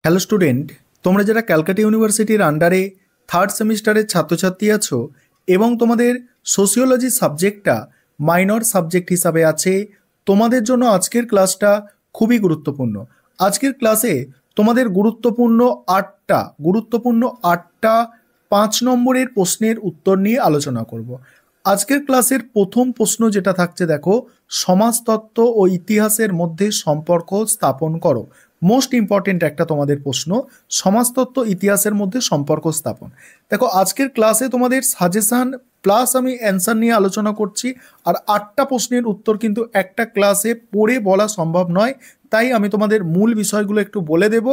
Hello student, তোমরা যারা ক্যালকাটা ইউনিভার্সিটির আন্ডারে থার্ড সেমিস্টারের ছাত্রছাত্রী আছো এবং তোমাদের সোশিওলজি সাবজেক্টটা মাইনর সাবজেক্ট হিসাবে আছে, তোমাদের জন্য আজকের ক্লাসটা খুবই গুরুত্বপূর্ণ। আজকের ক্লাসে তোমাদের গুরুত্বপূর্ণ আটটা 5 নম্বরের প্রশ্নের উত্তর নিয়ে আলোচনা করব। আজকের ক্লাসের প্রথম প্রশ্ন যেটা থাকছে, দেখো, সমাজতত্ত্ব ও ইতিহাসের মধ্যে সম্পর্ক স্থাপন করো। মোস্ট ইম্পর্টেন্ট একটা তোমাদের প্রশ্ন, সমাজতত্ত্ব ইতিহাসের মধ্যে সম্পর্ক স্থাপন। দেখো, আজকের ক্লাসে তোমাদের সাজেশন প্লাস আমি অ্যান্সার নিয়ে আলোচনা করছি। আর 8টা প্রশ্নের উত্তর কিন্তু একটা ক্লাসে পড়ে বলা সম্ভব নয়, তাই আমি তোমাদের মূল বিষয়গুলো একটু বলে দেব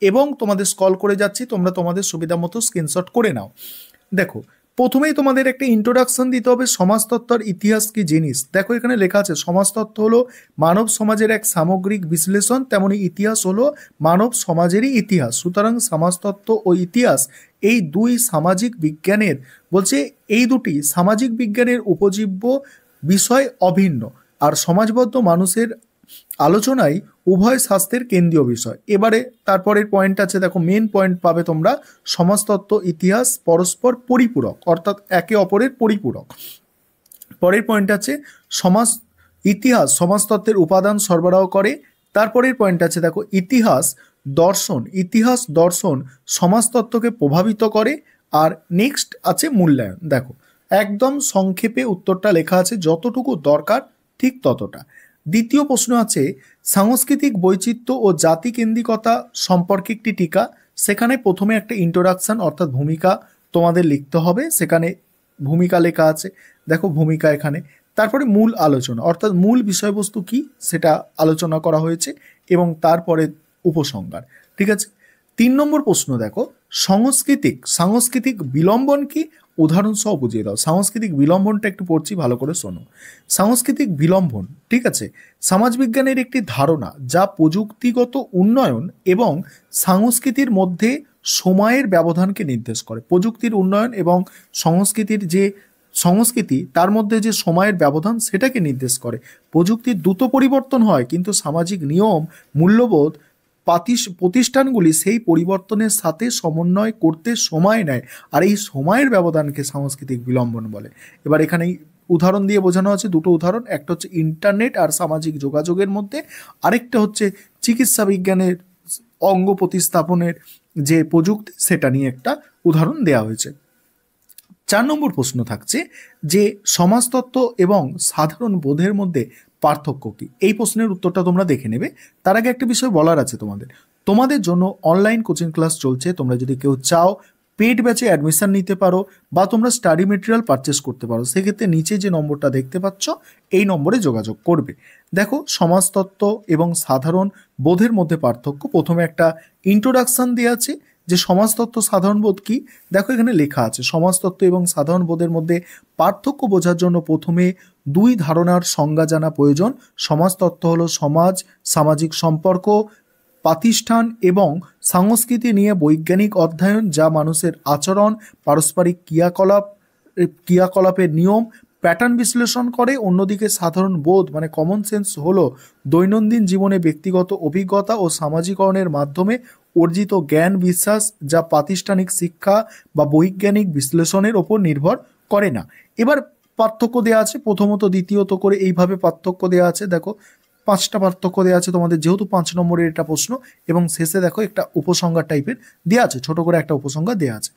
এবং তোমাদের স্ক্রল করে যাচ্ছি, তোমরা তোমাদের সুবিধা মতো স্ক্রিনশট করে নাও। দেখো, প্রথমেই তোমাদের একটা ইন্ট্রোডাকশন দিতে হবে সমাজতত্ত্ব আর ইতিহাস কি জিনিস। দেখো, এখানে লেখা আছে সমাজতত্ত্ব হলো মানব সমাজের এক সামগ্রিক বিশ্লেষণ, তেমনি ইতিহাস হলো মানব সমাজেরই ইতিহাস। সুতরাং সমাজতত্ত্ব ও ইতিহাস এই দুই সামাজিক বিজ্ঞানের, বলছে এই দুটি সামাজিক বিজ্ঞানের উপজীব্য বিষয় অভিন্ন, আর সমাজবদ্ধ মানুষের আলোচনায় উভয় শাস্ত্রের কেন্দ্রীয় বিষয়। এবারে তারপরের পয়েন্ট আছে, দেখো, মেন পয়েন্ট পাবে তোমরা, সমাজতত্ত্ব ইতিহাস পরস্পর পরিপূরক, অর্থাৎ একে অপরের পরিপূরক। পরের পয়েন্ট আছে ইতিহাস সমাজতত্ত্বের উপাদান সরবরাহ করে। তারপরের পয়েন্ট আছে, দেখো, ইতিহাস দর্শন সমাজতত্ত্বকে প্রভাবিত করে। আর নেক্সট আছে মূল্যায়ন। দেখো, একদম সংক্ষেপে উত্তরটা লেখা আছে, যতটুকু দরকার ঠিক ততটা। দ্বিতীয় প্রশ্ন আছে সাংস্কৃতিক বৈচিত্র্য ও জাতিকেন্দ্রিকতা সম্পর্কে একটি টিকা। সেখানে প্রথমে একটা ইন্ট্রোডাকশন অর্থাৎ ভূমিকা তোমাদের লিখতে হবে, সেখানে ভূমিকা লেখা আছে। দেখো, ভূমিকা এখানে, তারপরে মূল আলোচনা অর্থাৎ মূল বিষয়বস্তু কি সেটা আলোচনা করা হয়েছে এবং তারপরে উপসংহার। ঠিক আছে। 3 নম্বর প্রশ্ন, দেখো, সাংস্কৃতিক বিলম্বন কি, উদাহরণ সহ বুঝিয়ে দাও। সাংস্কৃতিক বিলম্বনটা একটু পড়ছি, ভালো করে শোনো। সাংস্কৃতিক বিলম্বন, ঠিক আছে, সমাজবিজ্ঞানের একটি ধারণা যা প্রযুক্তিগত উন্নয়ন এবং সংস্কৃতির মধ্যে সময়ের ব্যবধানকে নির্দেশ করে। প্রযুক্তির উন্নয়ন এবং সংস্কৃতি তার মধ্যে যে সময়ের ব্যবধান সেটাকে নির্দেশ করে। প্রযুক্তির দ্রুত পরিবর্তন হয়, কিন্তু সামাজিক নিয়ম, মূল্যবোধ, প্রতিষ্ঠানগুলি সেই পরিবর্তনের সাথে সমন্বয় করতে সময় নেয়, আর এই সময়ের ব্যবধানকে সাংস্কৃতিক বিলম্বন বলে। এবার এখানে উদাহরণ দিয়ে বোঝানো আছে, দুটো উদাহরণ, একটা হচ্ছে ইন্টারনেট আর সামাজিক যোগাযোগের মধ্যে, আরেকটা হচ্ছে চিকিৎসা বিজ্ঞানের অঙ্গ প্রতিস্থাপনের যে প্রযুক্তি, সেটা নিয়ে একটা উদাহরণ দেওয়া হয়েছে। 4 নম্বর প্রশ্ন থাকছে যে সমাজতত্ত্ব এবং সাধারণ বোধের মধ্যে পার্থক্য কি। এই প্রশ্নের উত্তরটা তোমরা দেখে নেবে। তার আগে একটা বিষয় বলার আছে তোমাদের জন্য অনলাইন কোচিং ক্লাস চলছে। তোমরা যদি কেউ চাও পেড ব্যাচে অ্যাডমিশন নিতে পারো বা তোমরা স্টাডি মেটেরিয়াল পারচেস করতে পারো, সেক্ষেত্রে নিচে যে নম্বরটা দেখতে পাচ্ছ এই নম্বরে যোগাযোগ করবে। দেখো, সমাজতত্ত্ব এবং সাধারণ বোধের মধ্যে পার্থক্য, প্রথমে একটা ইন্ট্রোডাকশন দেওয়া আছে যে সমাজতত্ত্ব সাধারণ বোধ কি। দেখো, এখানে লেখা আছে সমাজতত্ত্ব এবং সাধারণ বোধের মধ্যে পার্থক্য বোঝার জন্য প্রথমে দুই ধারণার সংজ্ঞা জানা প্রয়োজন। সমাজতত্ত্ব হলো সমাজ, সামাজিক সম্পর্ক, প্রাতিষ্ঠান এবং সংস্কৃতি নিয়ে বৈজ্ঞানিক অধ্যয়ন, যা মানুষের আচরণ, পারস্পরিক ক্রিয়াকলাপের নিয়ম, প্যাটার্ন বিশ্লেষণ করে। অন্যদিকে সাধারণ বোধ মানে কমন সেন্স হলো দৈনন্দিন জীবনে ব্যক্তিগত অভিজ্ঞতা ও সামাজিকরণের মাধ্যমে অর্জিত জ্ঞান বিশ্বাস, যা প্রাতিষ্ঠানিক শিক্ষা বা বৈজ্ঞানিক বিশ্লেষণের ওপর নির্ভর করে না। এবার পার্থক্য দেওয়া আছে প্রথমত দ্বিতীয়ত করে, এইভাবে পার্থক্য দেওয়া আছে। দেখো, 5টা পার্থক্য দেওয়া আছে তোমাদের, যেহেতু 5 নম্বরের এটা প্রশ্ন, এবং শেষে দেখো একটা উপসংহার টাইপের দেওয়া আছে, ছোট করে একটা উপসংহার দেওয়া আছে।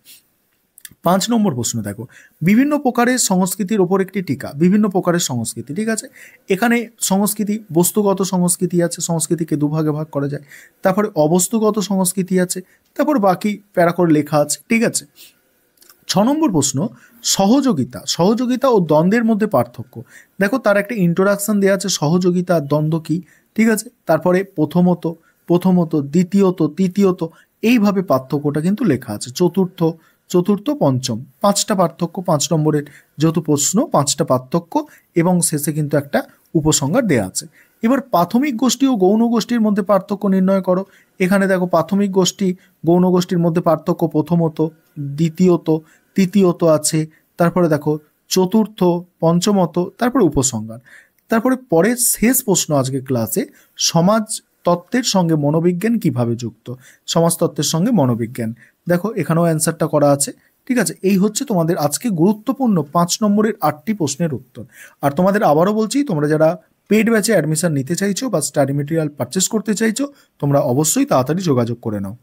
5 নম্বর প্রশ্ন, দেখো, বিভিন্ন প্রকারের সংস্কৃতির ওপর একটি টিকা। বিভিন্ন প্রকারের সংস্কৃতি, ঠিক আছে, এখানে সংস্কৃতি, বস্তুগত সংস্কৃতি আছে, সংস্কৃতিকে দুভাগে ভাগ করা যায়। তারপরে অবস্তুগত সংস্কৃতি আছে, তারপর বাকি প্যারা করে লেখা আছে, ঠিক আছে। 6 নম্বর প্রশ্ন, সহযোগিতা ও দ্বন্দ্বের মধ্যে পার্থক্য। দেখো, তার একটা ইন্ট্রোডাকশন দেওয়া আছে, সহযোগিতা আর দ্বন্দ্ব কি, ঠিক আছে। তারপরে প্রথমত দ্বিতীয়ত, তৃতীয়ত, এইভাবে পার্থক্যটা কিন্তু লেখা আছে। চতুর্থ, পঞ্চম, 5টা পার্থক্য, 5 নম্বরের যেহেতু প্রশ্ন, 5টা পার্থক্য এবং শেষে কিন্তু একটা উপসংহার দেওয়া আছে। এবার প্রাথমিক গোষ্ঠী ও গৌণ গোষ্ঠীর মধ্যে পার্থক্য নির্ণয় করো। এখানে দেখো, প্রাথমিক গোষ্ঠী গৌণ গোষ্ঠীর মধ্যে পার্থক্য প্রথমত, দ্বিতীয়ত, তৃতীয়ত আছে, তারপরে দেখো চতুর্থ, পঞ্চমত, তারপরে উপসংহার। তারপরে পরের শেষ প্রশ্ন আজকে ক্লাসে, তত্ত্বের সঙ্গে মনোবিজ্ঞান কিভাবে যুক্ত? সমাজতত্ত্বের সঙ্গে মনোবিজ্ঞান। দেখো এখানেও অ্যান্সারটা করা আছে। ঠিক আছে, এই হচ্ছে তোমাদের আজকে গুরুত্বপূর্ণ 5 নম্বরের 8টি প্রশ্নের উত্তর। আর তোমাদের আবারও বলছি, তোমরা যারা পেড ব্যাচে অ্যাডমিশন নিতে চাইছো বা স্টাডি মেটেরিয়াল পারচেস করতে চাইছো, তোমরা অবশ্যই তাড়াতাড়ি যোগাযোগ করে নাও।